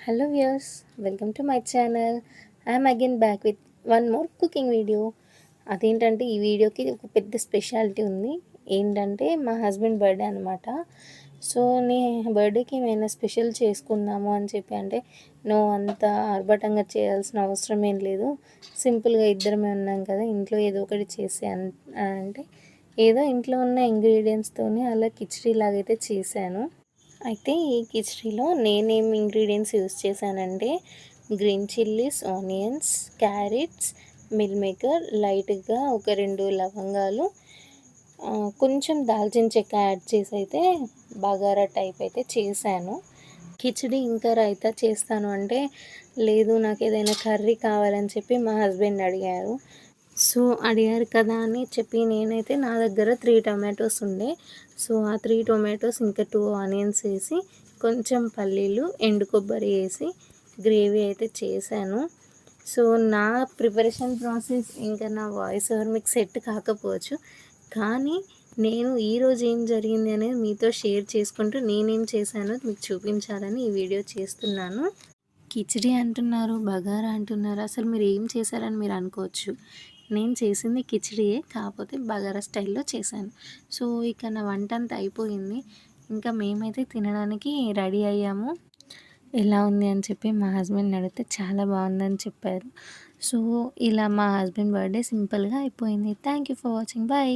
Hello viewers, welcome to my channel. I am again back with one more cooking video. అదేంటంటే ఈ వీడియోకి ఒక పెద్ద స్పెషాలిటీ ఉంది. ఏంటంటే మా హస్బెండ్ బర్త్డే అనమాట. సో నీ బర్త్డేకి ఏమైనా స్పెషల్ చేసుకుందాము అని చెప్పి అంటే నువ్వు అంత ఆర్భాటంగా చేయాల్సిన అవసరం ఏం లేదు, సింపుల్గా ఇద్దరమే ఉన్నాం కదా, ఇంట్లో ఏదో ఒకటి చేసే అంటే ఏదో ఇంట్లో ఉన్న ఇంగ్రీడియంట్స్తోనే అలా కిచడీ లాగైతే చేశాను. అయితే ఈ కిచడీలో నేనేం ఇంగ్రీడియంట్స్ యూస్ చేశానంటే green chillies, onions, carrots, meal maker, లైట్గా ఒక 2 లవంగాలు, కొంచెం దాల్చిన చెక్క యాడ్ చేసి అయితే బగారా టైప్ అయితే చేశాను. కిచడీ ఇంకా రైతా చేస్తాను అంటే లేదు నాకు ఏదైనా కర్రీ కావాలని చెప్పి మా హస్బెండ్ అడిగారు. సో అడిగారు కదా అని చెప్పి నేనైతే నా దగ్గర 3 టొమాటోస్ ఉండే. సో ఆ 3 టొమాటోస్ ఇంకా 2 ఆనియన్స్ వేసి కొంచెం పల్లీలు, ఎండు కొబ్బరి వేసి గ్రేవీ అయితే చేశాను. సో నా ప్రిపరేషన్ ప్రాసెస్ ఇంకా నా వాయిస్ ఓవర్ మీకు సెట్ కాకపోవచ్చు, కానీ నేను ఈరోజు ఏం జరిగింది అనేది మీతో షేర్ చేసుకుంటూ నేనేం చేశానో మీకు చూపించాలని ఈ వీడియో చేస్తున్నాను. కిచిడి అంటున్నారు, బగారా అంటున్నారు, అసలు మీరు ఏం చేశారని మీరు అనుకోవచ్చు. నేను చేసింది కిచిడియే, కాకపోతే బగారా స్టైల్లో చేశాను. సో ఇక నా వంట అంతా అయిపోయింది, ఇంకా మేమైతే తినడానికి రెడీ అయ్యాము. ఎలా ఉంది అని చెప్పి మా హస్బెండ్ని అడిగితే చాలా బాగుందని చెప్పారు. సో ఇలా మా హస్బెండ్ బర్త్డే సింపుల్గా అయిపోయింది. Thank you for watching. Bye.